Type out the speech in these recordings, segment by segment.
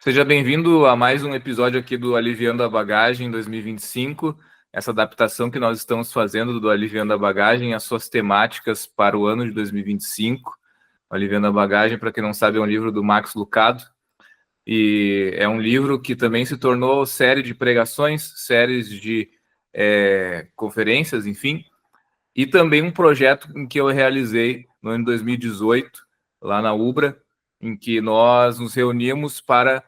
Seja bem-vindo a mais um episódio aqui do Aliviando a Bagagem 2025, essa adaptação que nós estamos fazendo do Aliviando a Bagagem, as suas temáticas para o ano de 2025. O Aliviando a Bagagem, para quem não sabe, é um livro do Max Lucado, e é um livro que também se tornou série de pregações, séries de conferências, enfim, e também um projeto em que eu realizei no ano de 2018, lá na Ubra, em que nós nos reunimos para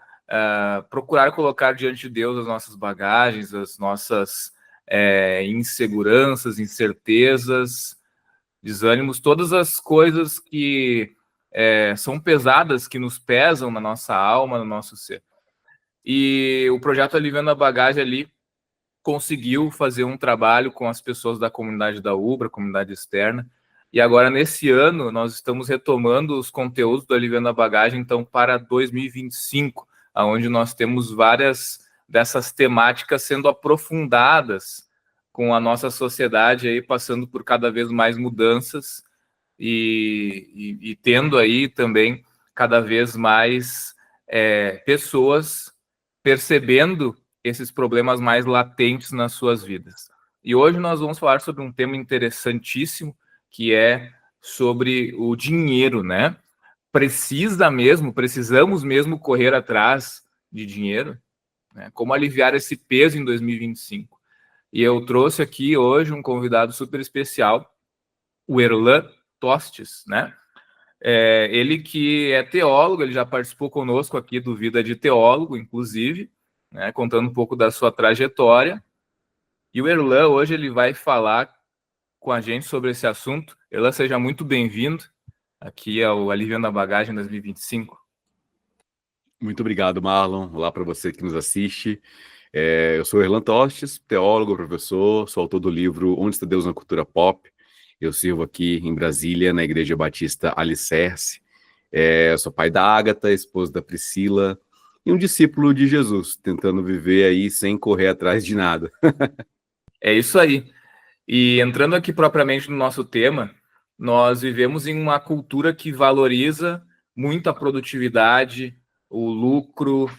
procurar colocar diante de Deus as nossas bagagens, as nossas inseguranças, incertezas, desânimos, todas as coisas que são pesadas, que nos pesam na nossa alma, no nosso ser. E o projeto Aliviando a Bagagem ali conseguiu fazer um trabalho com as pessoas da comunidade da Ubra, comunidade externa, e agora, nesse ano, nós estamos retomando os conteúdos do Aliviando a Bagagem, então, para 2025, onde nós temos várias dessas temáticas sendo aprofundadas com a nossa sociedade aí, passando por cada vez mais mudanças e tendo aí também cada vez mais pessoas percebendo esses problemas mais latentes nas suas vidas. E hoje nós vamos falar sobre um tema interessantíssimo, que é sobre o dinheiro, né? Precisamos mesmo correr atrás de dinheiro, né? Como aliviar esse peso em 2025. E eu trouxe aqui hoje um convidado super especial, o Erlan Tostes, né? Ele que é teólogo, ele já participou conosco aqui do Vida de Teólogo, inclusive, né, contando um pouco da sua trajetória. E o Erlan hoje ele vai falar com a gente sobre esse assunto. Erlan, seja muito bem-vindo aqui ao Aliviando a Bagagem 2025. Muito obrigado, Marlon. Olá para você que nos assiste. Eu sou Erlan Tostes, teólogo, professor, sou autor do livro Onde Está Deus na Cultura Pop. Eu sirvo aqui em Brasília, na Igreja Batista Alicerce. Sou pai da Ágata, esposo da Priscila e um discípulo de Jesus, tentando viver aí sem correr atrás de nada. É isso aí. E entrando aqui propriamente no nosso tema, nós vivemos em uma cultura que valoriza muito a produtividade, o lucro,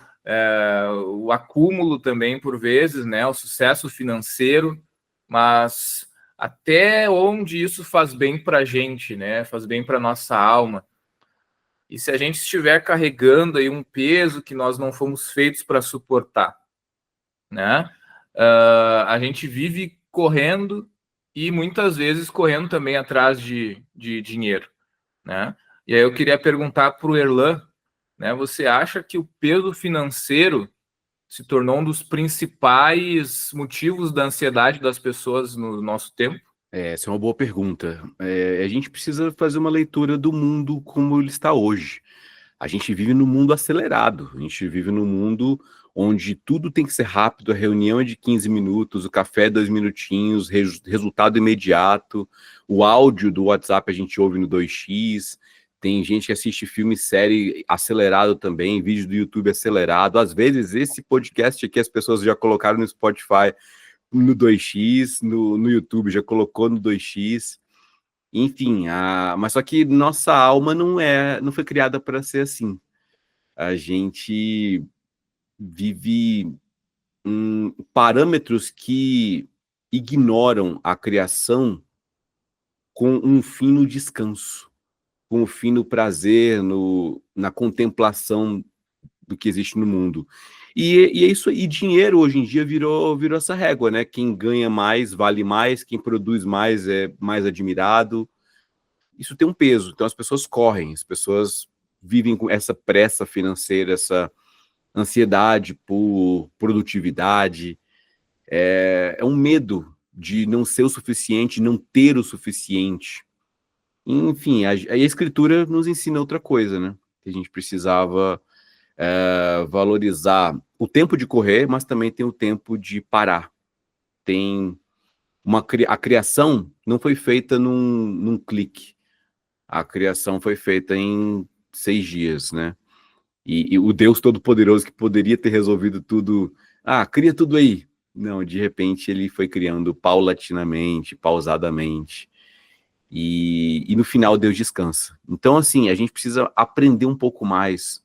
o acúmulo também, por vezes, né, o sucesso financeiro, mas até onde isso faz bem para a gente, né, faz bem para a nossa alma. E se a gente estiver carregando aí um peso que nós não fomos feitos para suportar, né, a gente vive correndo e muitas vezes correndo também atrás de dinheiro, né? E aí eu queria perguntar para o Erlan, né? Você acha que o peso financeiro se tornou um dos principais motivos da ansiedade das pessoas no nosso tempo? Essa é uma boa pergunta. A gente precisa fazer uma leitura do mundo como ele está hoje. A gente vive num mundo acelerado, a gente vive num mundo onde tudo tem que ser rápido, a reunião é de 15 minutos, o café é 2 minutinhos, resultado imediato, o áudio do WhatsApp a gente ouve no 2x, tem gente que assiste filme e série acelerado também, vídeo do YouTube acelerado, às vezes esse podcast aqui as pessoas já colocaram no Spotify no 2x, no YouTube já colocou no 2x, enfim, mas só que nossa alma não foi criada para ser assim. A gente vive parâmetros que ignoram a criação com um fim no descanso, com um fim no prazer, na contemplação do que existe no mundo. E é isso aí, dinheiro hoje em dia virou essa régua, né? Quem ganha mais vale mais, quem produz mais é mais admirado. Isso tem um peso, então as pessoas correm, as pessoas vivem com essa pressa financeira, essa ansiedade por produtividade, é um medo de não ser o suficiente, não ter o suficiente. Enfim, a escritura nos ensina outra coisa, né? Que a gente precisava valorizar o tempo de correr, mas também tem o tempo de parar. A criação não foi feita num clique. A criação foi feita em 6 dias, né? E o Deus Todo-Poderoso que poderia ter resolvido tudo, cria tudo aí. Não, de repente ele foi criando paulatinamente, pausadamente. E no final Deus descansa. Então, assim, a gente precisa aprender um pouco mais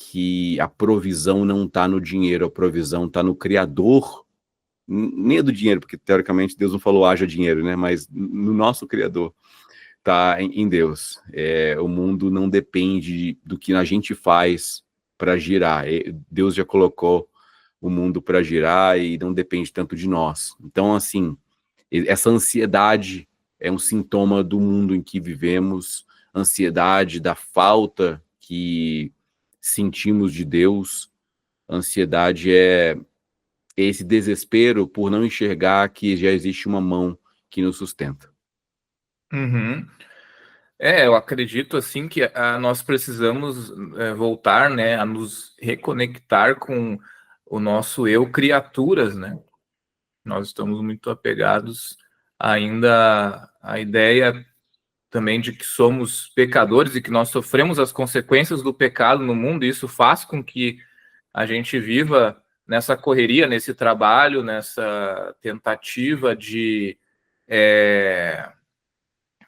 que a provisão não está no dinheiro, a provisão está no Criador, nem é do dinheiro, porque teoricamente Deus não falou haja dinheiro, né? Mas no nosso Criador, tá em Deus. O mundo não depende do que a gente faz para girar. Deus já colocou o mundo para girar e não depende tanto de nós. Então, assim, essa ansiedade é um sintoma do mundo em que vivemos, ansiedade da falta que sentimos de Deus, ansiedade é esse desespero por não enxergar que já existe uma mão que nos sustenta. Uhum. Eu acredito assim que nós precisamos voltar, né, a nos reconectar com o nosso eu criaturas, né? Nós estamos muito apegados ainda à ideia também de que somos pecadores e que nós sofremos as consequências do pecado no mundo, e isso faz com que a gente viva nessa correria, nesse trabalho, nessa tentativa de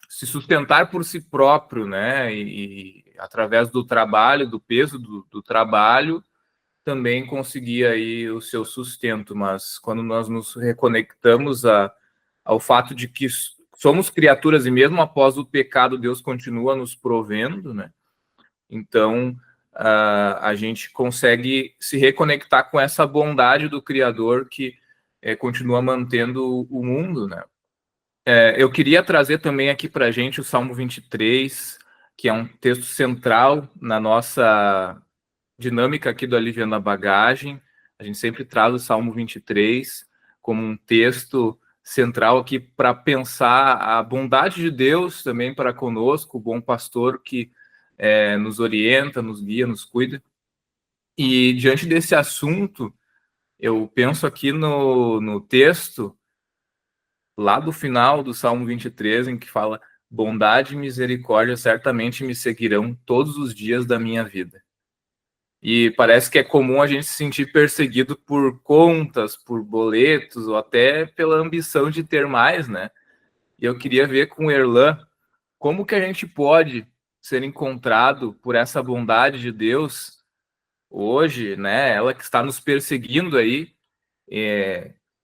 se sustentar por si próprio, né? E através do trabalho, do peso do trabalho, também conseguir aí o seu sustento. Mas quando nós nos reconectamos ao fato de que somos criaturas e mesmo após o pecado Deus continua nos provendo, né? Então a gente consegue se reconectar com essa bondade do Criador que continua mantendo o mundo, né? Eu queria trazer também aqui para a gente o Salmo 23, que é um texto central na nossa dinâmica aqui do Aliviando a Bagagem. A gente sempre traz o Salmo 23 como um texto central aqui para pensar a bondade de Deus também para conosco, o bom pastor que nos orienta, nos guia, nos cuida. E diante desse assunto, eu penso aqui no texto lá do final do Salmo 23, em que fala: bondade e misericórdia certamente me seguirão todos os dias da minha vida. E parece que é comum a gente se sentir perseguido por contas, por boletos, ou até pela ambição de ter mais, né? E eu queria ver com o Erlan como que a gente pode ser encontrado por essa bondade de Deus hoje, né? Ela que está nos perseguindo aí,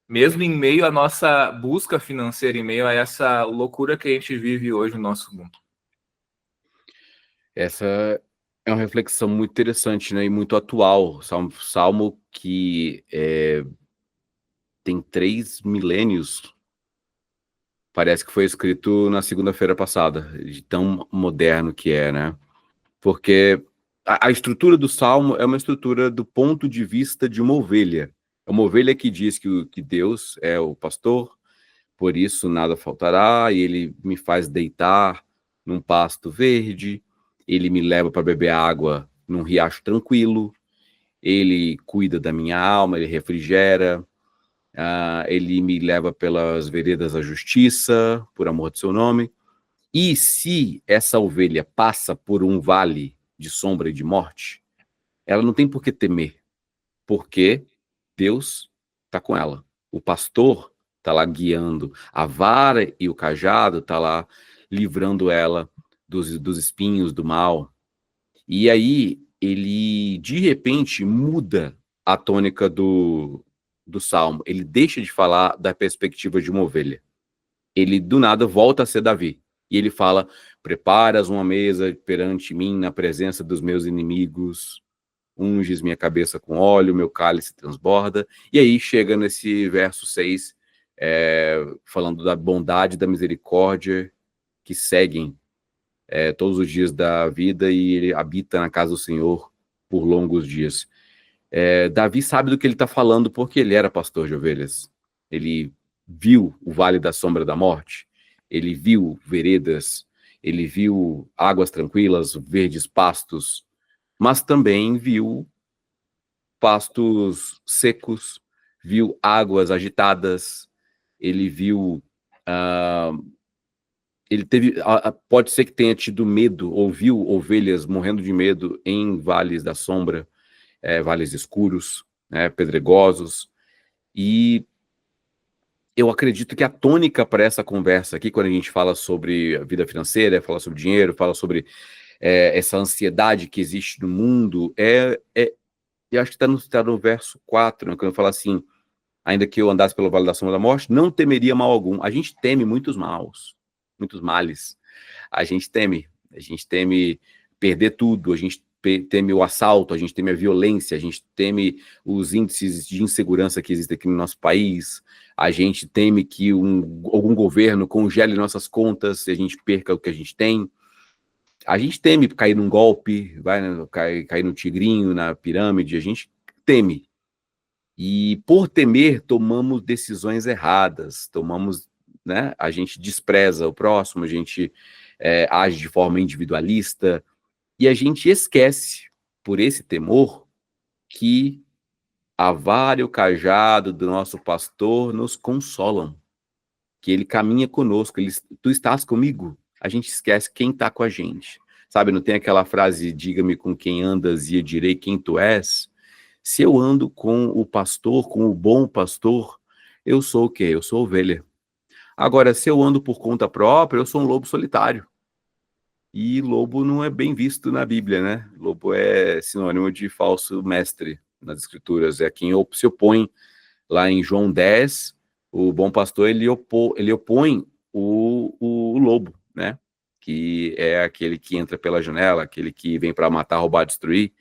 mesmo em meio à nossa busca financeira, em meio a essa loucura que a gente vive hoje no nosso mundo. Essa é uma reflexão muito interessante, né, e muito atual. Salmo que tem 3 milênios, parece que foi escrito na segunda-feira passada, de tão moderno que é, né? Porque a estrutura do Salmo é uma estrutura do ponto de vista de uma ovelha. É uma ovelha que diz que Deus é o pastor, por isso nada faltará, e ele me faz deitar num pasto verde, ele me leva para beber água num riacho tranquilo, ele cuida da minha alma, ele refrigera, ele me leva pelas veredas da justiça, por amor do seu nome. E se essa ovelha passa por um vale de sombra e de morte, ela não tem por que temer, porque Deus está com ela. O pastor está lá guiando, a vara e o cajado está lá livrando ela dos espinhos, do mal. E aí ele, de repente, muda a tônica do Salmo. Ele deixa de falar da perspectiva de uma ovelha. Ele, do nada, volta a ser Davi. E ele fala: preparas uma mesa perante mim na presença dos meus inimigos, unges minha cabeça com óleo, meu cálice transborda. E aí chega nesse verso 6, falando da bondade e da misericórdia que seguem todos os dias da vida, e ele habita na casa do Senhor por longos dias. Davi sabe do que ele está falando porque ele era pastor de ovelhas. Ele viu o vale da sombra da morte, ele viu veredas, ele viu águas tranquilas, verdes pastos, mas também viu pastos secos, viu águas agitadas, ele viu... ele teve, pode ser que tenha tido medo, ouviu ovelhas morrendo de medo em vales da sombra, vales escuros, né, pedregosos, e eu acredito que a tônica para essa conversa aqui, quando a gente fala sobre a vida financeira, fala sobre dinheiro, fala sobre essa ansiedade que existe no mundo, eu acho que está no verso 4, né, quando fala assim, ainda que eu andasse pela vale da sombra da morte, não temeria mal algum. A gente teme muitos males. A gente teme perder tudo, a gente teme o assalto, a gente teme a violência, a gente teme os índices de insegurança que existem aqui no nosso país, a gente teme que algum governo congele nossas contas e a gente perca o que a gente tem. A gente teme cair num golpe, cair no tigrinho, na pirâmide, a gente teme. E por temer, tomamos decisões erradas, né? A gente despreza o próximo, a gente age de forma individualista, e a gente esquece, por esse temor, que a vara e o cajado do nosso pastor nos consolam, que ele caminha conosco, tu estás comigo, a gente esquece quem está com a gente. Sabe, não tem aquela frase, diga-me com quem andas e eu direi quem tu és? Se eu ando com o pastor, com o bom pastor, eu sou o quê? Eu sou ovelha. Agora, se eu ando por conta própria, eu sou um lobo solitário. E lobo não é bem visto na Bíblia, né? Lobo é sinônimo de falso mestre nas Escrituras. É quem se opõe. Lá em João 10, o bom pastor, ele opõe o lobo, né? Que é aquele que entra pela janela, aquele que vem para matar, roubar, destruir.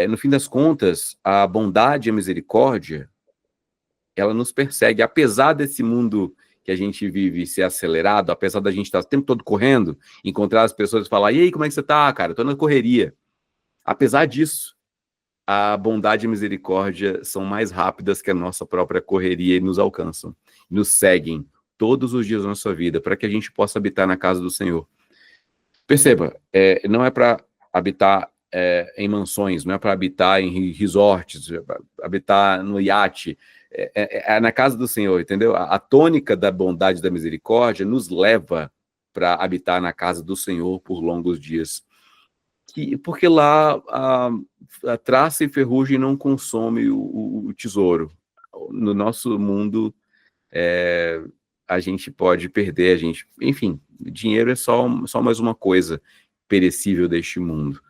No fim das contas, a bondade e a misericórdia, ela nos persegue. Apesar desse mundo que a gente vive ser acelerado, apesar da gente estar o tempo todo correndo, encontrar as pessoas e falar, e aí, como é que você tá, cara? Tô na correria. Apesar disso, a bondade e a misericórdia são mais rápidas que a nossa própria correria e nos alcançam. Nos seguem todos os dias da nossa vida, para que a gente possa habitar na casa do Senhor. Perceba, não é para habitar em mansões, não é para habitar em resorts, habitar no iate, é na casa do Senhor, entendeu? A tônica da bondade e da misericórdia nos leva para habitar na casa do Senhor por longos dias. Porque lá a traça e ferrugem não consome o tesouro. No nosso mundo, a gente pode perder, enfim, dinheiro é só mais uma coisa perecível deste mundo.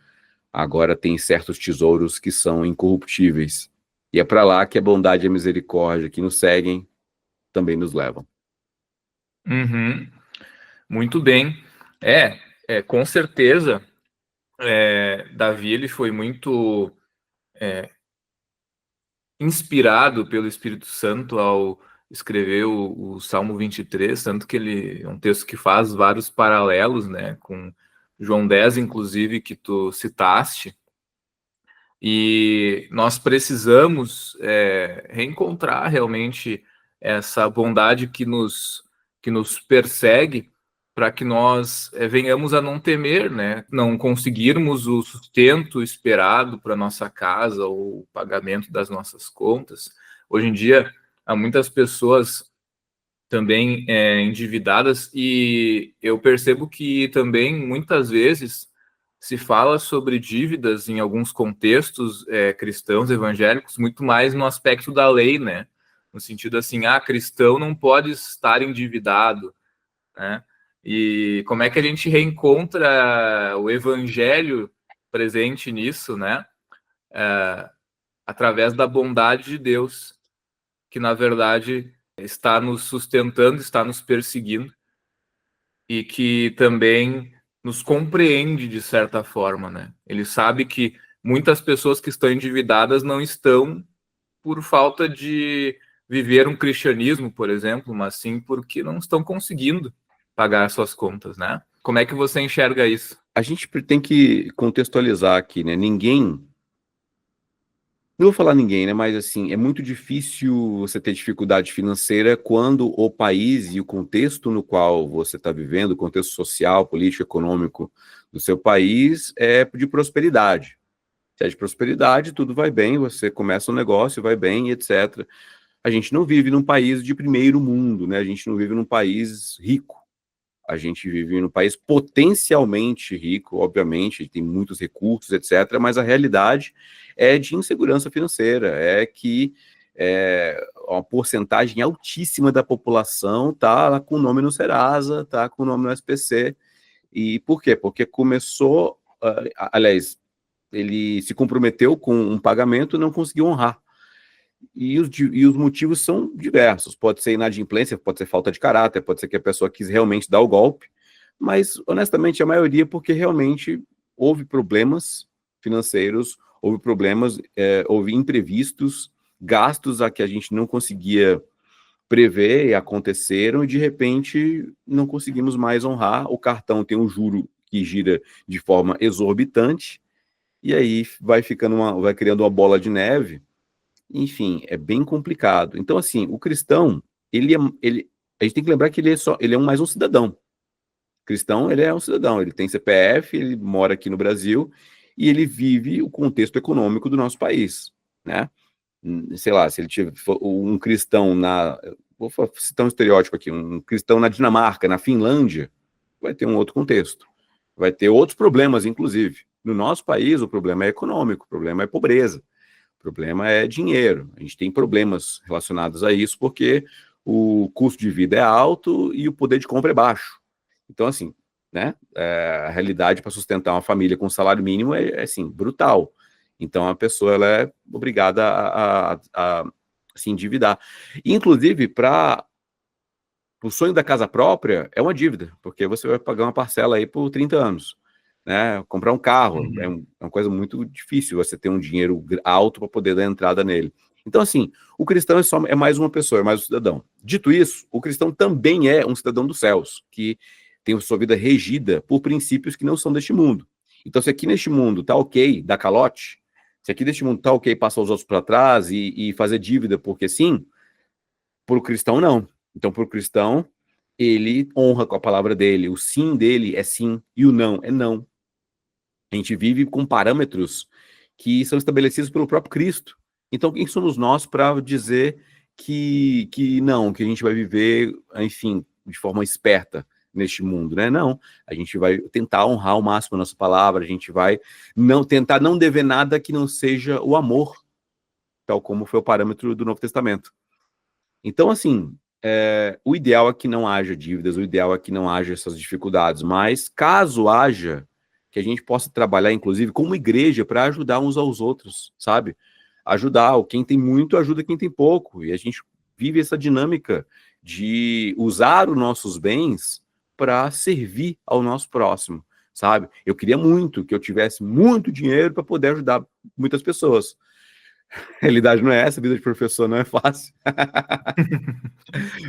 Agora tem certos tesouros que são incorruptíveis. E é para lá que a bondade e a misericórdia que nos seguem também nos levam. Uhum. Muito bem. Com certeza, Davi ele foi muito inspirado pelo Espírito Santo ao escrever o Salmo 23, tanto que ele é um texto que faz vários paralelos, né, com João 10, inclusive, que tu citaste. E nós precisamos reencontrar realmente essa bondade que nos persegue, para que nós venhamos a não temer, né? Não conseguirmos o sustento esperado para nossa casa ou o pagamento das nossas contas. Hoje em dia, há muitas pessoas também endividadas, e eu percebo que também muitas vezes se fala sobre dívidas em alguns contextos cristãos evangélicos muito mais no aspecto da lei, né? No sentido assim, cristão não pode estar endividado, né? E como é que a gente reencontra o evangelho presente nisso, né? Através da bondade de Deus, que na verdade está nos sustentando, está nos perseguindo, e que também nos compreende de certa forma, né? Ele sabe que muitas pessoas que estão endividadas não estão por falta de viver um cristianismo, por exemplo, mas sim porque não estão conseguindo pagar suas contas, né? Como é que você enxerga isso? A gente tem que contextualizar aqui, né? Não vou falar ninguém, né? Mas assim, é muito difícil você ter dificuldade financeira quando o país e o contexto no qual você está vivendo, o contexto social, político, econômico do seu país é de prosperidade. Se é de prosperidade, tudo vai bem, você começa um negócio, vai bem, etc. A gente não vive num país de primeiro mundo, né? A gente não vive num país rico. A gente vive num país potencialmente rico, obviamente, tem muitos recursos, etc., mas a realidade é de insegurança financeira, é que uma porcentagem altíssima da população está com o nome no Serasa, está com o nome no SPC, E por quê? Porque começou, aliás, ele se comprometeu com um pagamento e não conseguiu honrar. E os motivos são diversos. Pode ser inadimplência, pode ser falta de caráter, pode ser que a pessoa quis realmente dar o golpe, mas, honestamente, a maioria é porque realmente houve problemas financeiros, houve problemas, houve imprevistos, gastos a que a gente não conseguia prever e aconteceram, e de repente não conseguimos mais honrar. O cartão tem um juro que gira de forma exorbitante, e aí vai criando uma bola de neve. Enfim, é bem complicado. Então, assim, o cristão, a gente tem que lembrar que ele é mais um cidadão. O cristão, ele é um cidadão, ele tem CPF, ele mora aqui no Brasil e ele vive o contexto econômico do nosso país, né? Sei lá, se ele tiver um cristão vou citar um estereótipo aqui, um cristão na Dinamarca, na Finlândia, vai ter um outro contexto, vai ter outros problemas, inclusive. No nosso país, o problema é econômico, o problema é pobreza. O problema é dinheiro. A gente tem problemas relacionados a isso porque o custo de vida é alto e o poder de compra é baixo. Então, assim, né, a realidade para sustentar uma família com salário mínimo é assim, brutal. Então, a pessoa ela é obrigada a se endividar. Inclusive, para o sonho da casa própria é uma dívida, porque você vai pagar uma parcela aí por 30 anos. Né? Comprar um carro é uma coisa muito difícil, você ter um dinheiro alto para poder dar entrada nele. Então, assim, o cristão é mais uma pessoa, é mais um cidadão. Dito isso, o cristão também é um cidadão dos céus, que tem sua vida regida por princípios que não são deste mundo. Então, se aqui neste mundo tá ok dar calote, se aqui neste mundo tá ok passar os outros para trás e fazer dívida porque sim, para o cristão não. Então, para o cristão, ele honra com a palavra dele, o sim dele é sim e o não é não. A gente vive com parâmetros que são estabelecidos pelo próprio Cristo. Então, quem somos nós para dizer que não, que a gente vai viver, enfim, de forma esperta neste mundo, né? Não, a gente vai tentar honrar ao máximo a nossa palavra, a gente vai tentar não dever nada que não seja o amor, tal como foi o parâmetro do Novo Testamento. Então, assim, o ideal é que não haja dívidas, o ideal é que não haja essas dificuldades, mas caso haja, que a gente possa trabalhar, inclusive, como igreja, para ajudar uns aos outros, sabe? Ajudar, quem tem muito ajuda quem tem pouco, e a gente vive essa dinâmica de usar os nossos bens para servir ao nosso próximo, sabe? Eu queria muito que eu tivesse muito dinheiro para poder ajudar muitas pessoas. A realidade não é essa, a vida de professor não é fácil.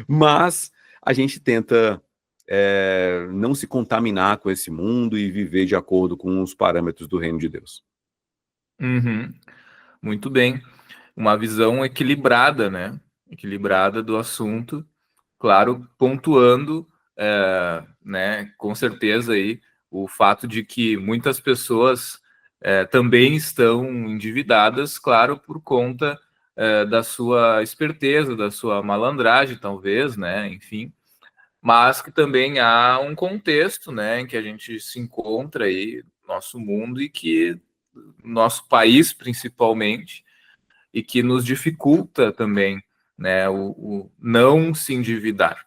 Mas a gente tenta não se contaminar com esse mundo e viver de acordo com os parâmetros do reino de Deus. Uhum. Muito bem. Uma visão equilibrada, né? Equilibrada do assunto, claro, pontuando, né, com certeza aí, o fato de que muitas pessoas também estão endividadas, claro, por conta da sua esperteza, da sua malandragem, talvez, né? Enfim, mas que também há um contexto, né, em que a gente se encontra aí, nosso mundo, e que nosso país, principalmente, e que nos dificulta também, né, o não se endividar.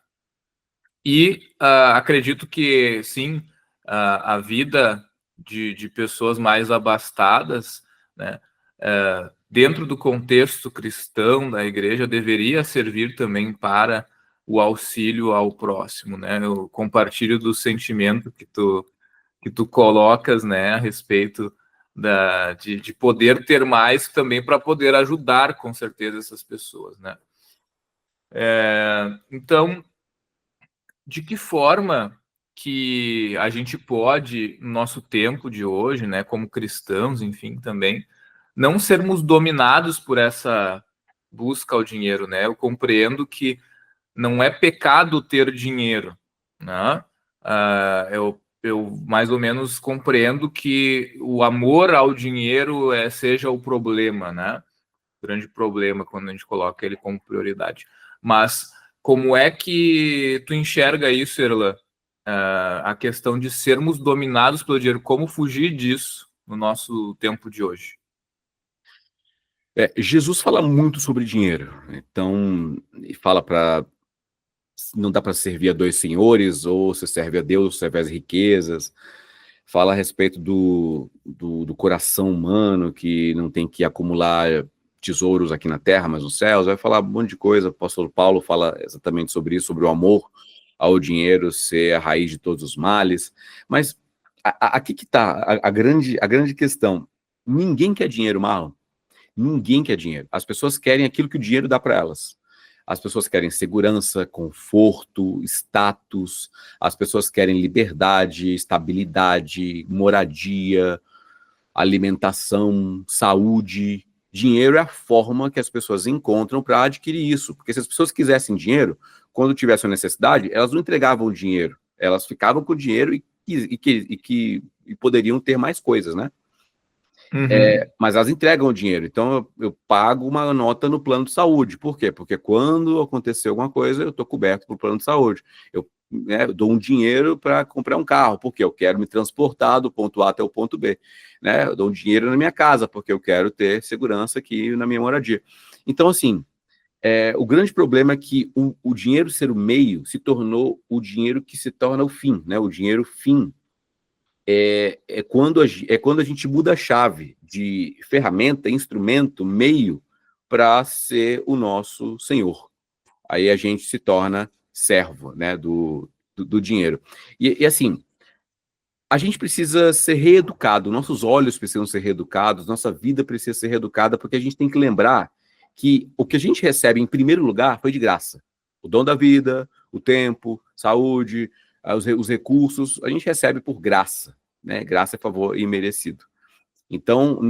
E acredito que, sim, a vida de pessoas mais abastadas, né, dentro do contexto cristão da igreja, deveria servir também para o auxílio ao próximo, né? Eu compartilho do sentimento que tu colocas, né, a respeito de poder ter mais também para poder ajudar, com certeza, essas pessoas, né? Então, de que forma que a gente pode, no nosso tempo de hoje, né, como cristãos, enfim, também, não sermos dominados por essa busca ao dinheiro, né? Eu compreendo que não é pecado ter dinheiro, né? Eu mais ou menos compreendo que o amor ao dinheiro seja o problema, né? O grande problema quando a gente coloca ele como prioridade. Mas como é que tu enxerga isso, Erlan? A questão de sermos dominados pelo dinheiro, como fugir disso no nosso tempo de hoje? Jesus fala muito sobre dinheiro, então, ele fala para não dá para servir a dois senhores, ou você serve a Deus, ou serve às riquezas. Fala a respeito do coração humano, que não tem que acumular tesouros aqui na terra, mas nos céus. Vai falar um monte de coisa. O apóstolo Paulo fala exatamente sobre isso, sobre o amor ao dinheiro ser a raiz de todos os males. Mas aqui que está a grande questão. Ninguém quer dinheiro, Marlon. Ninguém quer dinheiro. As pessoas querem aquilo que o dinheiro dá para elas. As pessoas querem segurança, conforto, status. As pessoas querem liberdade, estabilidade, moradia, alimentação, saúde. Dinheiro é a forma que as pessoas encontram para adquirir isso. Porque se as pessoas quisessem dinheiro, quando tivessem necessidade, elas não entregavam o dinheiro. Elas ficavam com o dinheiro e poderiam ter mais coisas, né? Mas elas entregam o dinheiro. Então, eu pago uma nota no plano de saúde. Por quê? Porque quando acontecer alguma coisa, eu estou coberto pelo plano de saúde. Eu dou um dinheiro para comprar um carro, porque eu quero me transportar do ponto A até o ponto B. Né? Eu dou um dinheiro na minha casa, porque eu quero ter segurança aqui na minha moradia. Então, assim, o grande problema é que o dinheiro ser o meio se tornou o dinheiro que se torna o fim, né? O dinheiro fim. É quando a gente muda a chave de ferramenta, instrumento, meio, para ser o nosso senhor. Aí a gente se torna servo, né, do dinheiro. E assim, a gente precisa ser reeducado, nossos olhos precisam ser reeducados, nossa vida precisa ser reeducada, porque a gente tem que lembrar que o que a gente recebe em primeiro lugar foi de graça. O dom da vida, o tempo, saúde, os recursos, a gente recebe por graça. Né? Graça é favor imerecido. Então,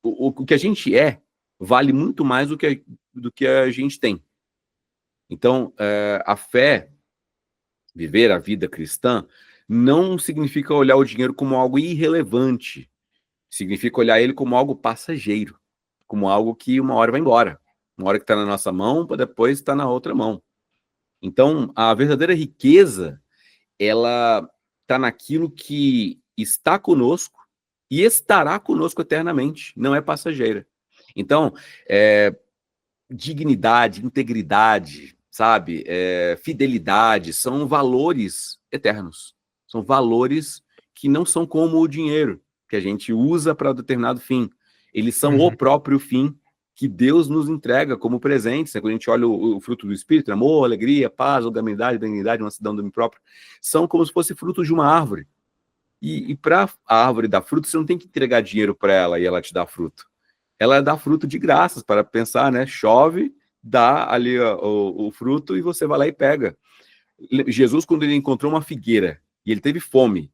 o que a gente vale muito mais do que a gente tem. Então, a fé, viver a vida cristã, não significa olhar o dinheiro como algo irrelevante. Significa olhar ele como algo passageiro, como algo que uma hora vai embora. Uma hora que está na nossa mão, para depois estar na outra mão. Então, a verdadeira riqueza, ela está naquilo que está conosco e estará conosco eternamente, não é passageira. Então, dignidade, integridade, sabe, fidelidade, são valores eternos. São valores que não são como o dinheiro, que a gente usa para determinado fim. Eles são o próprio fim que Deus nos entrega como presentes. Quando a gente olha o fruto do Espírito, amor, alegria, paz, longanimidade, benignidade, mansidão, domínio próprio, são como se fosse frutos de uma árvore. E para a árvore dar fruto, você não tem que entregar dinheiro para ela e ela te dá fruto. Ela dá fruto de graças, para pensar, né? Chove, dá ali o fruto e você vai lá e pega. Jesus, quando ele encontrou uma figueira e ele teve fome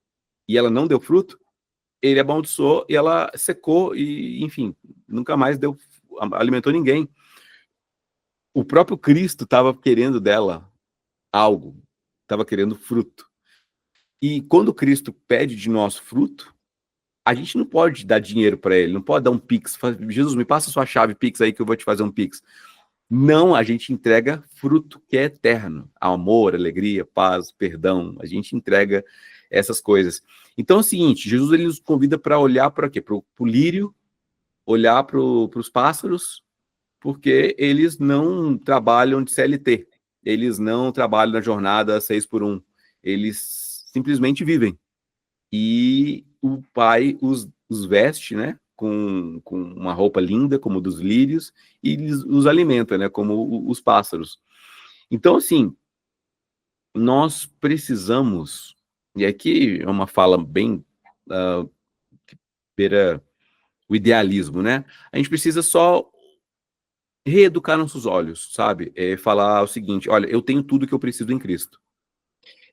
e ela não deu fruto, ele amaldiçoou e ela secou e, enfim, nunca mais alimentou ninguém. O próprio Cristo estava querendo dela algo, estava querendo fruto. E quando Cristo pede de nós fruto, a gente não pode dar dinheiro para ele, não pode dar um pix. Jesus, me passa sua chave pix aí que eu vou te fazer um pix. Não, a gente entrega fruto que é eterno. Amor, alegria, paz, perdão. A gente entrega essas coisas. Então é o seguinte, Jesus ele nos convida para olhar para quê? Para o lírio, olhar para os pássaros, porque eles não trabalham de CLT. Eles não trabalham na jornada 6x1. Eles simplesmente vivem. E o pai os veste, né, com uma roupa linda, como dos lírios, e os alimenta, né, como os pássaros. Então, assim, nós precisamos, e aqui é uma fala bem que beira o idealismo, né? A gente precisa só reeducar nossos olhos, sabe? Falar o seguinte, olha, eu tenho tudo que eu preciso em Cristo.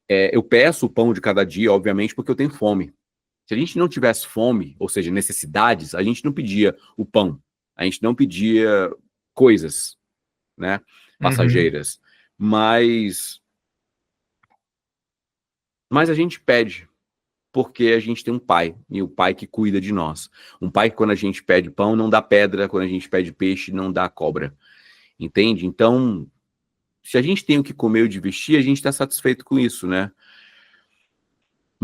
Eu peço o pão de cada dia, obviamente, porque eu tenho fome. Se a gente não tivesse fome, ou seja, necessidades, a gente não pedia o pão, a gente não pedia coisas, né, passageiras, mas a gente pede, porque a gente tem um pai, e o pai que cuida de nós. Um pai que quando a gente pede pão não dá pedra, quando a gente pede peixe não dá cobra, entende? Então, se a gente tem o que comer ou de vestir, a gente está satisfeito com isso, né?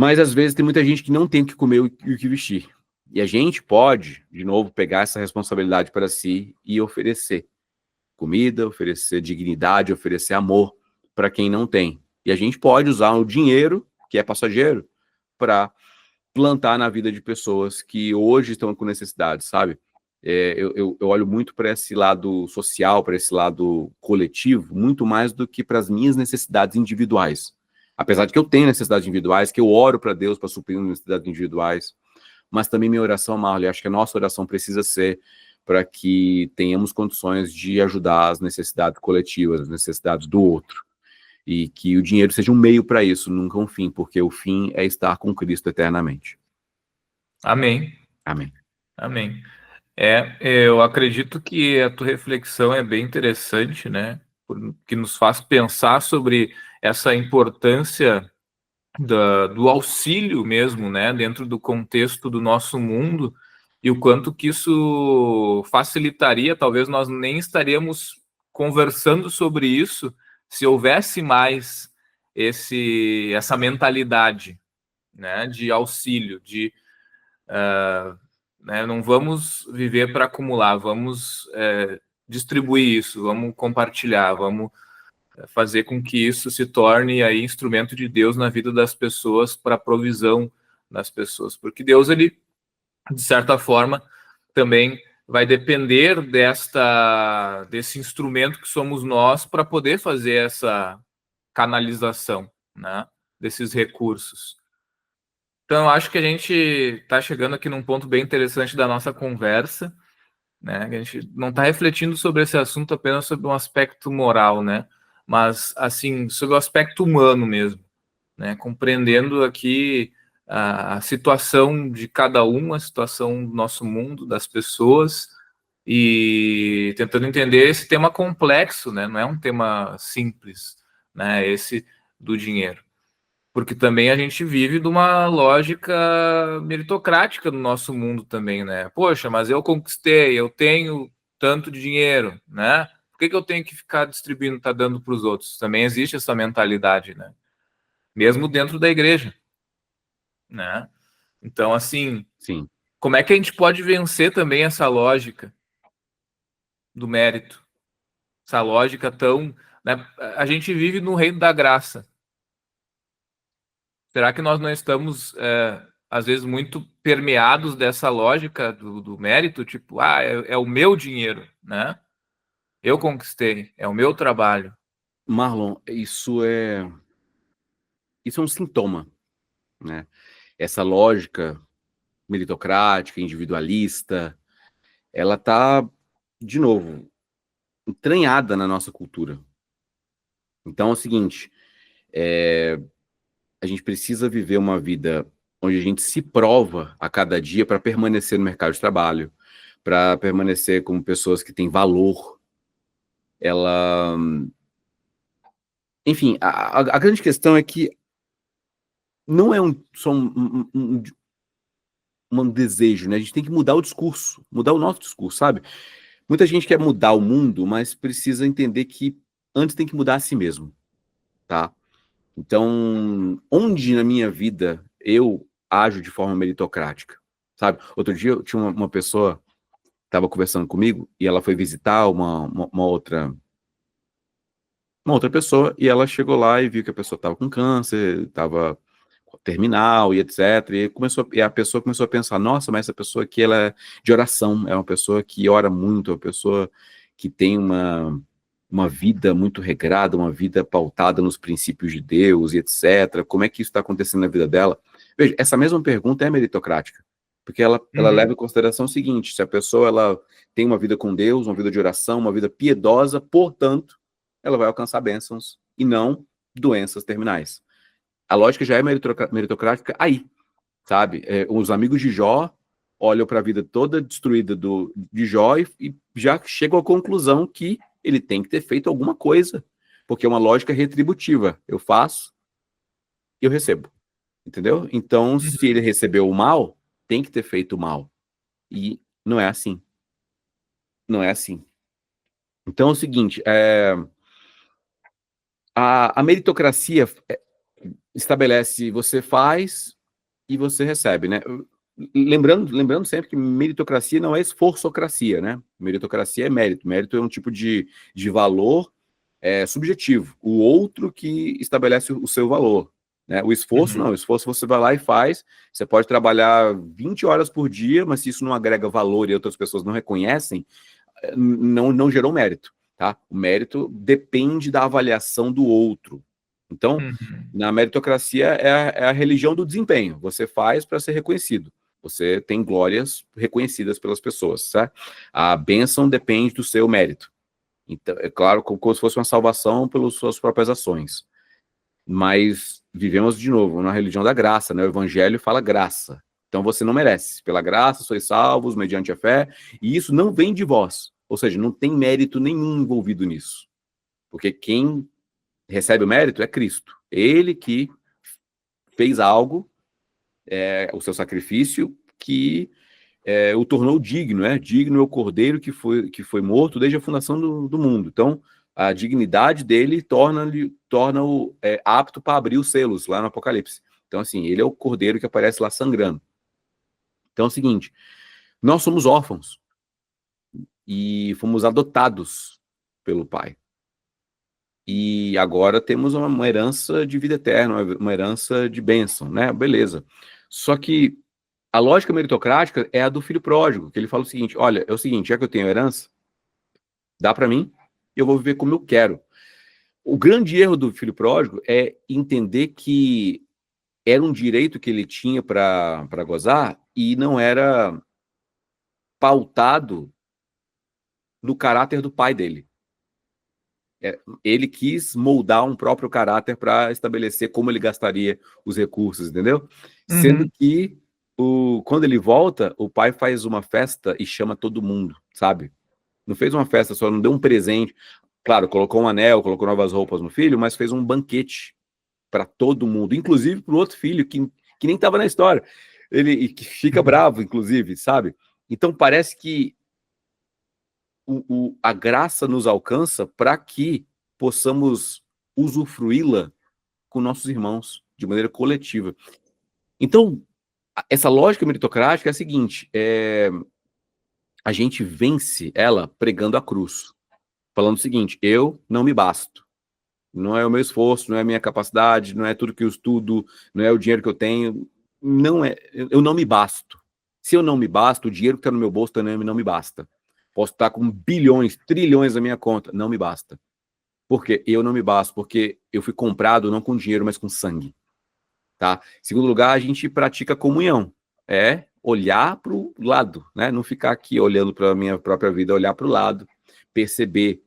Mas, às vezes, tem muita gente que não tem o que comer e o que vestir. E a gente pode, de novo, pegar essa responsabilidade para si e oferecer comida, oferecer dignidade, oferecer amor para quem não tem. E a gente pode usar o dinheiro, que é passageiro, para plantar na vida de pessoas que hoje estão com necessidades, sabe? Eu olho muito para esse lado social, para esse lado coletivo, muito mais do que para as minhas necessidades individuais. Apesar de que eu tenho necessidades individuais, que eu oro para Deus para suprir as necessidades individuais, mas também minha oração, Marley, acho que a nossa oração precisa ser para que tenhamos condições de ajudar as necessidades coletivas, as necessidades do outro. E que o dinheiro seja um meio para isso, nunca um fim, porque o fim é estar com Cristo eternamente. Amém. Amém. Amém. Eu acredito que a tua reflexão é bem interessante, né? Que nos faz pensar sobre essa importância do auxílio mesmo, né? Dentro do contexto do nosso mundo e o quanto que isso facilitaria, talvez nós nem estaríamos conversando sobre isso se houvesse mais essa mentalidade, né? De auxílio, né, não vamos viver para acumular, vamos distribuir isso, vamos compartilhar, vamos fazer com que isso se torne aí instrumento de Deus na vida das pessoas, para a provisão das pessoas, porque Deus, ele, de certa forma, também vai depender desse instrumento que somos nós para poder fazer essa canalização, né, desses recursos. Então, eu acho que a gente está chegando aqui num ponto bem interessante da nossa conversa, né? A gente não está refletindo sobre esse assunto apenas sobre um aspecto moral, né? Mas, assim, sobre o aspecto humano mesmo, né? Compreendendo aqui a situação de cada um, a situação do nosso mundo, das pessoas, e tentando entender esse tema complexo, né? Não é um tema simples, né? Esse do dinheiro. Porque também a gente vive de uma lógica meritocrática no nosso mundo também, né? Poxa, mas eu conquistei, eu tenho tanto de dinheiro, né? Por que eu tenho que ficar distribuindo, tá dando para os outros? Também existe essa mentalidade, né? Mesmo dentro da igreja, né? Então, assim, Sim. como é que a gente pode vencer também essa lógica do mérito? Essa lógica tão, né? A gente vive no reino da graça. Será que nós não estamos, às vezes, muito permeados dessa lógica do mérito? Tipo, é o meu dinheiro, né? Eu conquistei, é o meu trabalho. Marlon, isso é um sintoma, né? Essa lógica meritocrática, individualista, ela está, de novo, entranhada na nossa cultura. Então é o seguinte, a gente precisa viver uma vida onde a gente se prova a cada dia para permanecer no mercado de trabalho, para permanecer como pessoas que têm valor. Enfim, a grande questão é que não é só um desejo, né? A gente tem que mudar o discurso, mudar o nosso discurso, sabe? Muita gente quer mudar o mundo, mas precisa entender que antes tem que mudar a si mesmo, tá? Então, onde na minha vida eu ajo de forma meritocrática, sabe? Outro dia eu tinha uma pessoa que estava conversando comigo e ela foi visitar uma outra pessoa e ela chegou lá e viu que a pessoa estava com câncer, estava terminal e etc. E a pessoa começou a pensar, nossa, mas essa pessoa aqui, ela é de oração, é uma pessoa que ora muito, é uma pessoa que tem uma vida muito regrada, uma vida pautada nos princípios de Deus e etc. Como é que isso está acontecendo na vida dela? Veja, essa mesma pergunta é meritocrática, porque ela leva em consideração o seguinte, se a pessoa ela tem uma vida com Deus, uma vida de oração, uma vida piedosa, portanto, ela vai alcançar bênçãos e não doenças terminais. A lógica já é meritocrática aí, sabe? Os amigos de Jó olham para a vida toda destruída de Jó e já chegam à conclusão que ele tem que ter feito alguma coisa, porque é uma lógica retributiva. Eu faço e eu recebo, entendeu? Então, se ele recebeu o mal, tem que ter feito o mal. E não é assim. Não é assim. Então é o seguinte, a meritocracia estabelece você faz e você recebe, né? Lembrando sempre que meritocracia não é esforçocracia, né? Meritocracia é mérito. Mérito é um tipo de valor é subjetivo. O outro que estabelece o seu valor. Né? O esforço, não. O esforço você vai lá e faz. Você pode trabalhar 20 horas por dia, mas se isso não agrega valor e outras pessoas não reconhecem, não gerou mérito. Tá? O mérito depende da avaliação do outro. Então, na meritocracia é a religião do desempenho. Você faz para ser reconhecido. Você tem glórias reconhecidas pelas pessoas. Certo? A bênção depende do seu mérito. Então, é claro, como se fosse uma salvação pelas suas próprias ações. Mas vivemos, de novo, na religião da graça, né? O evangelho fala graça. Então você não merece. Pela graça sois salvos, mediante a fé, e isso não vem de vós. Ou seja, não tem mérito nenhum envolvido nisso. Porque quem recebe o mérito é Cristo. Ele que fez algo, o seu sacrifício, que o tornou digno, né? Digno é o cordeiro que foi morto desde a fundação do mundo. Então, a dignidade dele torna-o apto para abrir os selos lá no Apocalipse. Então, assim, ele é o cordeiro que aparece lá sangrando. Então é o seguinte, nós somos órfãos e fomos adotados pelo Pai. E agora temos uma herança de vida eterna, uma herança de bênção, né? Beleza. Só que a lógica meritocrática é a do filho pródigo, que ele fala o seguinte, olha, é o seguinte, já que eu tenho herança, dá para mim, eu vou viver como eu quero. O grande erro do filho pródigo é entender que era um direito que ele tinha para gozar e não era pautado no caráter do pai dele. Ele quis moldar um próprio caráter para estabelecer como ele gastaria os recursos, entendeu? Sendo que quando ele volta, o pai faz uma festa e chama todo mundo, sabe? Não fez uma festa só, não deu um presente. Claro, colocou um anel, colocou novas roupas no filho, mas fez um banquete para todo mundo, inclusive para o outro filho que nem estava na história. Ele que fica bravo, inclusive, sabe? Então parece que a graça nos alcança para que possamos usufruí-la com nossos irmãos, de maneira coletiva. Então, essa lógica meritocrática é a seguinte, a gente vence ela pregando a cruz, falando o seguinte, eu não me basto, não é o meu esforço, não é a minha capacidade, não é tudo que eu estudo, não é o dinheiro que eu tenho, não é, eu não me basto. Se eu não me basto, o dinheiro que está no meu bolso também não me basta. Posso estar com bilhões, trilhões na minha conta, não me basta. Por quê? Eu não me basto, porque eu fui comprado não com dinheiro, mas com sangue. Tá? Em segundo lugar, a gente pratica comunhão. É olhar para o lado, né? Não ficar aqui olhando para a minha própria vida, olhar para o lado, perceber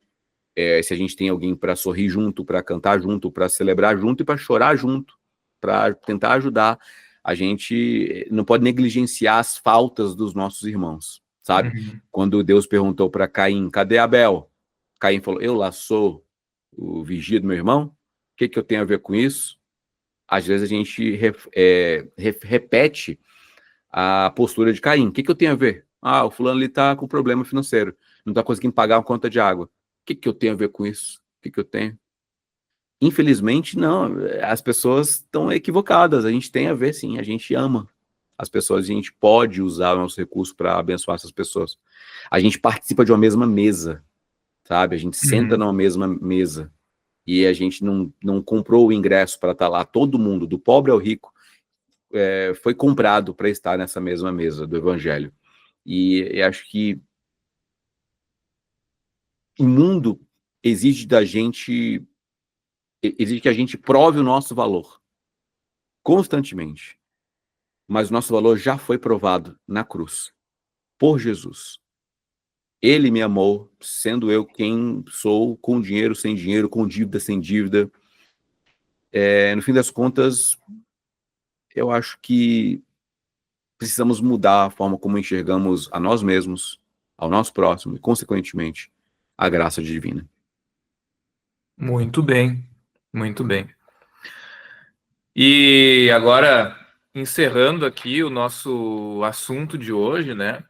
se a gente tem alguém para sorrir junto, para cantar junto, para celebrar junto e para chorar junto, para tentar ajudar. A gente não pode negligenciar as faltas dos nossos irmãos, sabe? Quando Deus perguntou para Caim, cadê Abel? Caim falou, eu lá sou o vigia do meu irmão? O que eu tenho a ver com isso? Às vezes a gente repete a postura de Caim. O que eu tenho a ver? Ah, o fulano ali está com problema financeiro, não está conseguindo pagar uma conta de água. O que eu tenho a ver com isso? O que eu tenho? Infelizmente, não. As pessoas estão equivocadas. A gente tem a ver, sim. A gente ama as pessoas. A gente pode usar o nosso recurso para abençoar essas pessoas. A gente participa de uma mesma mesa, sabe? A gente senta numa mesma mesa. E a gente não comprou o ingresso para estar lá. Todo mundo, do pobre ao rico, foi comprado para estar nessa mesma mesa do Evangelho. E acho que o mundo exige que a gente prove o nosso valor constantemente. Mas o nosso valor já foi provado na cruz, por Jesus. Ele me amou, sendo eu quem sou, com dinheiro, sem dinheiro, com dívida, sem dívida. No fim das contas, eu acho que precisamos mudar a forma como enxergamos a nós mesmos, ao nosso próximo e, consequentemente, a graça divina. Muito bem, muito bem. E agora, encerrando aqui o nosso assunto de hoje, né?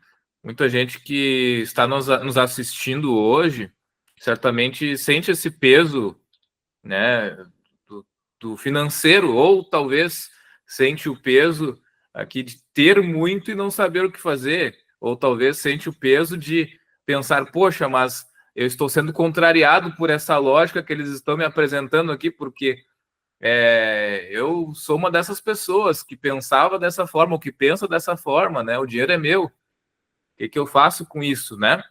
Muita gente que está nos assistindo hoje, certamente sente esse peso, né, do financeiro, ou talvez sente o peso aqui de ter muito e não saber o que fazer, ou talvez sente o peso de pensar, poxa, mas eu estou sendo contrariado por essa lógica que eles estão me apresentando aqui, porque eu sou uma dessas pessoas que pensava dessa forma, ou que pensa dessa forma, né? O dinheiro é meu, o que eu faço com isso, né?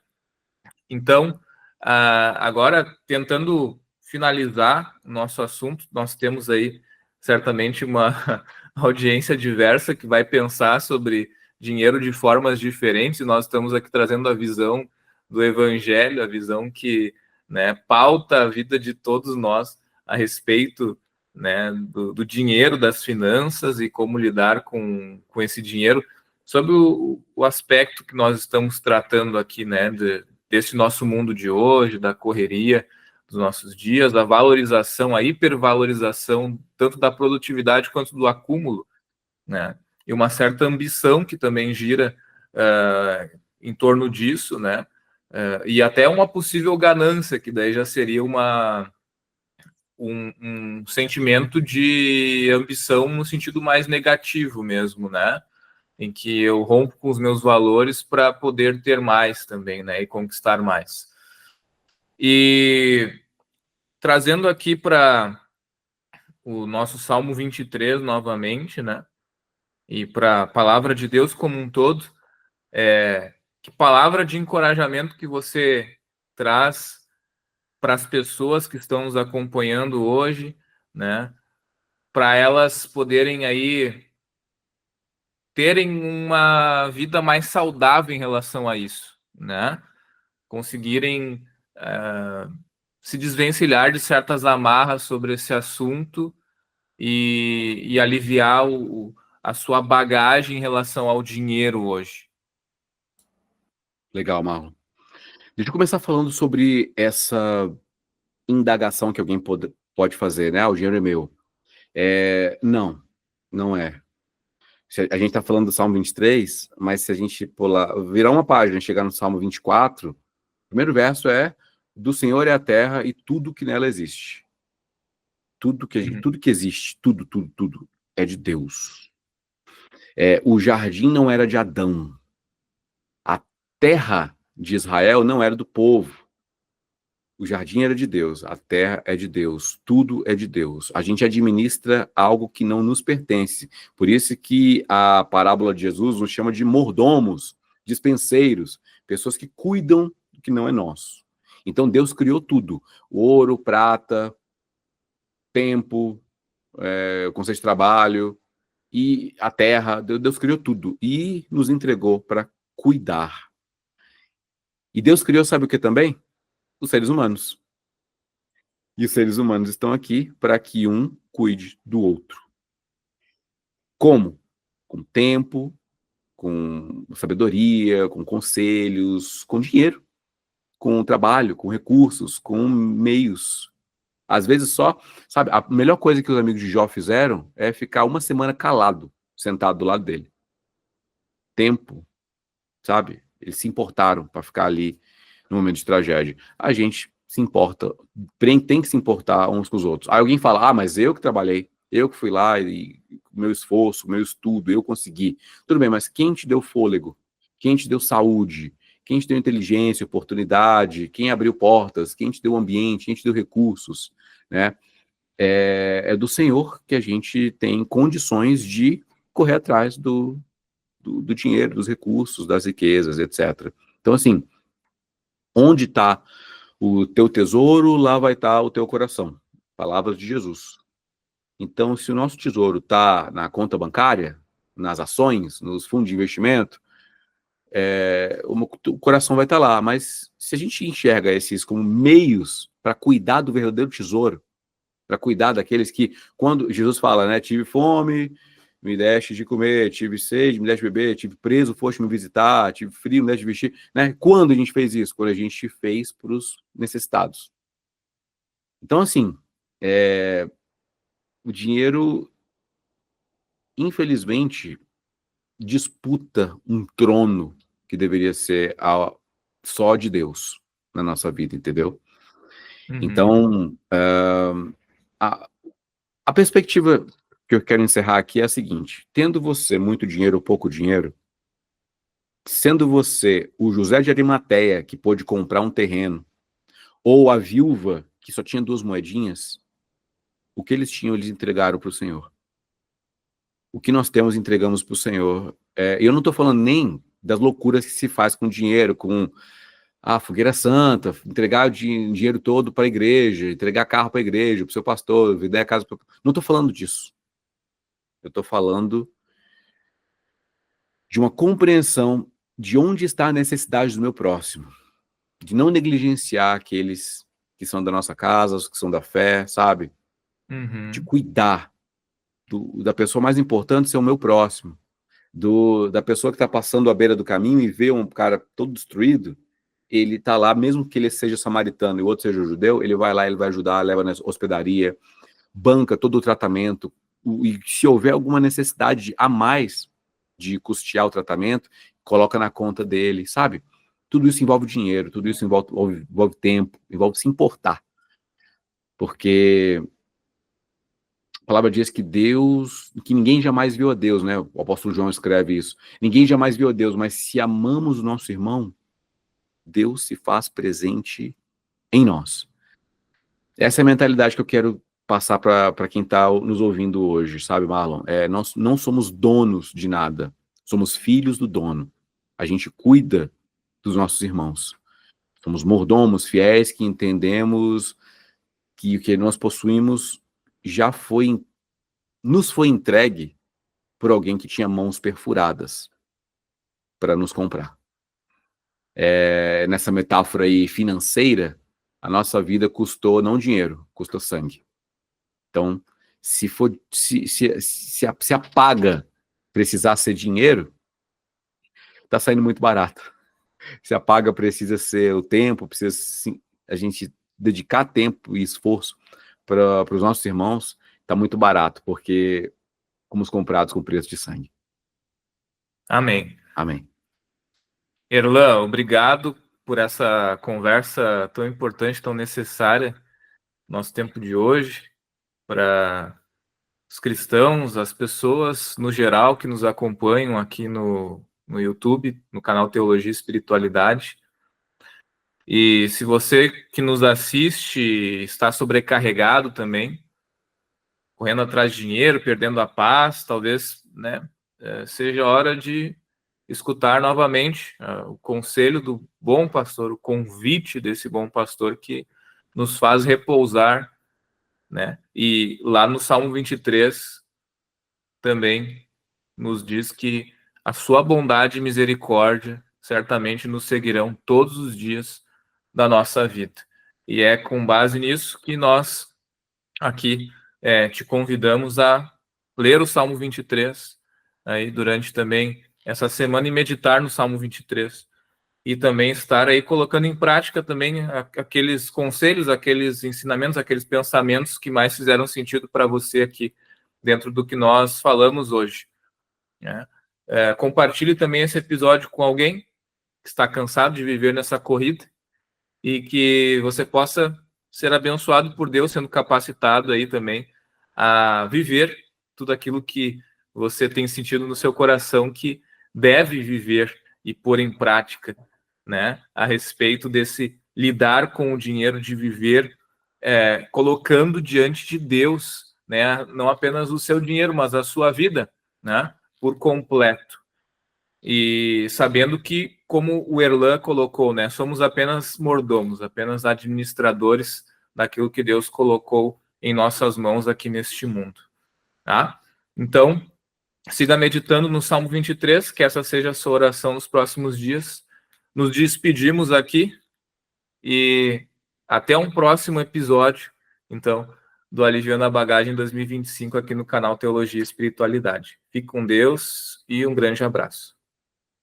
Então, agora, tentando finalizar o nosso assunto, nós temos aí certamente uma audiência diversa que vai pensar sobre dinheiro de formas diferentes, e nós estamos aqui trazendo a visão do Evangelho, a visão que, né, pauta a vida de todos nós a respeito, né, do dinheiro, das finanças e como lidar com esse dinheiro, sobre o aspecto que nós estamos tratando aqui, né, desse nosso mundo de hoje, da correria dos nossos dias, da valorização, a hipervalorização, tanto da produtividade quanto do acúmulo, né? E uma certa ambição que também gira em torno disso, né? E até uma possível ganância, que daí já seria um sentimento de ambição no sentido mais negativo mesmo, né? Em que eu rompo com os meus valores para poder ter mais também, né? E conquistar mais. E trazendo aqui para o nosso Salmo 23 novamente, né? E para a palavra de Deus como um todo, que palavra de encorajamento que você traz para as pessoas que estão nos acompanhando hoje, né? Para elas poderem aí terem uma vida mais saudável em relação a isso, né? Conseguirem se desvencilhar de certas amarras sobre esse assunto e aliviar a sua bagagem em relação ao dinheiro hoje. Legal, Marlon. Deixa eu começar falando sobre essa indagação que alguém pode fazer, né? O dinheiro é meu. Não, não é. A gente está falando do Salmo 23, mas se a gente pular, virar uma página e chegar no Salmo 24, o primeiro verso é: do Senhor é a terra e tudo que nela existe. Tudo que existe, tudo é de Deus. O jardim não era de Adão. A terra de Israel não era do povo. O jardim era de Deus, a terra é de Deus, tudo é de Deus. A gente administra algo que não nos pertence. Por isso que a parábola de Jesus nos chama de mordomos, dispenseiros, pessoas que cuidam do que não é nosso. Então Deus criou tudo: ouro, prata, tempo, conceito de trabalho e a terra. Deus criou tudo e nos entregou para cuidar. E Deus criou, sabe o que também? Os seres humanos. E os seres humanos estão aqui para que um cuide do outro. Como? Com tempo, com sabedoria, com conselhos, com dinheiro, com trabalho, com recursos, com meios. Às vezes só, sabe, a melhor coisa que os amigos de Jó fizeram é ficar uma semana calado, sentado do lado dele. Tempo, sabe? Eles se importaram para ficar ali no momento de tragédia. A gente se importa, tem que se importar uns com os outros. Aí alguém fala: mas eu que trabalhei, eu que fui lá e meu esforço, meu estudo, eu consegui. Tudo bem, mas quem te deu fôlego? Quem te deu saúde? Quem te deu inteligência, oportunidade? Quem abriu portas? Quem te deu ambiente? Quem te deu recursos? Né? É do Senhor que a gente tem condições de correr atrás do dinheiro, dos recursos, das riquezas, etc. Então, assim, onde está o teu tesouro, lá vai estar o teu coração. Palavras de Jesus. Então, se o nosso tesouro está na conta bancária, nas ações, nos fundos de investimento, o coração vai estar lá. Mas se a gente enxerga esses como meios para cuidar do verdadeiro tesouro, para cuidar daqueles que, quando Jesus fala, né, tive fome, me deste de comer, tive sede, me deste de beber, tive preso, foste me visitar, tive frio, me deste de vestir, né? Quando a gente fez isso? Quando a gente fez para os necessitados. Então, assim, o dinheiro, infelizmente, disputa um trono que deveria ser só de Deus na nossa vida, entendeu? Então, a perspectiva que eu quero encerrar aqui é a seguinte: tendo você muito dinheiro ou pouco dinheiro, sendo você o José de Arimateia, que pôde comprar um terreno, Ou a viúva, que só tinha 2 moedinhas, o que eles tinham, eles entregaram para o Senhor. O que nós temos, entregamos para o Senhor. Eu não estou falando nem das loucuras que se faz com dinheiro, com a fogueira santa, entregar o dinheiro todo para a igreja, entregar carro para a igreja, para o seu pastor, vender a casa para... Não estou falando disso. Eu estou falando de uma compreensão de onde está a necessidade do meu próximo, de não negligenciar aqueles que são da nossa casa, os que são da fé, sabe? De cuidar da pessoa mais importante ser o meu próximo, da pessoa que está passando à beira do caminho e vê um cara todo destruído, ele está lá, mesmo que ele seja samaritano e o outro seja judeu, ele vai lá, ele vai ajudar, leva na hospedaria, banca todo o tratamento, e se houver alguma necessidade a mais de custear o tratamento, coloca na conta dele, sabe? Tudo isso envolve dinheiro, tudo isso envolve tempo, envolve se importar. Porque a palavra diz que ninguém jamais viu a Deus, né? O apóstolo João escreve isso. Ninguém jamais viu a Deus, mas se amamos o nosso irmão, Deus se faz presente em nós. Essa é a mentalidade que eu quero passar para quem está nos ouvindo hoje, sabe, Marlon? Nós não somos donos de nada, somos filhos do dono. A gente cuida dos nossos irmãos. Somos mordomos fiéis que entendemos que o que nós possuímos nos foi entregue por alguém que tinha mãos perfuradas para nos comprar. Nessa metáfora aí financeira, a nossa vida custou não dinheiro, custou sangue. Então, se a paga precisar ser dinheiro, está saindo muito barato. Se a paga precisa ser o tempo, precisa a gente dedicar tempo e esforço para os nossos irmãos, está muito barato, porque fomos comprados com preço de sangue. Amém. Amém. Erlan, obrigado por essa conversa tão importante, tão necessária no nosso tempo de hoje, para os cristãos, as pessoas no geral que nos acompanham aqui no YouTube, no canal Teologia e Espiritualidade. E se você que nos assiste está sobrecarregado também, correndo atrás de dinheiro, perdendo a paz, talvez, né, seja hora de escutar novamente o conselho do bom pastor, o convite desse bom pastor que nos faz repousar, né? E lá no Salmo 23 também nos diz que a sua bondade e misericórdia certamente nos seguirão todos os dias da nossa vida. E é com base nisso que nós aqui te convidamos a ler o Salmo 23 aí durante também essa semana e meditar no Salmo 23 e também estar aí colocando em prática também aqueles conselhos, aqueles ensinamentos, aqueles pensamentos que mais fizeram sentido para você aqui dentro do que nós falamos hoje, né? Compartilhe também esse episódio com alguém que está cansado de viver nessa corrida e que você possa ser abençoado por Deus, sendo capacitado aí também a viver tudo aquilo que você tem sentido no seu coração que deve viver e pôr em prática, né, a respeito desse lidar com o dinheiro, de viver colocando diante de Deus, né, não apenas o seu dinheiro, mas a sua vida, né, por completo. E sabendo que, como o Erlan colocou, né, somos apenas mordomos, apenas administradores daquilo que Deus colocou em nossas mãos aqui neste mundo, tá? Então, siga meditando no Salmo 23, que essa seja a sua oração nos próximos dias. Nos despedimos aqui e até um próximo episódio, então, do Aliviando a Bagagem 2025 aqui no canal Teologia e Espiritualidade. Fique com Deus e um grande abraço.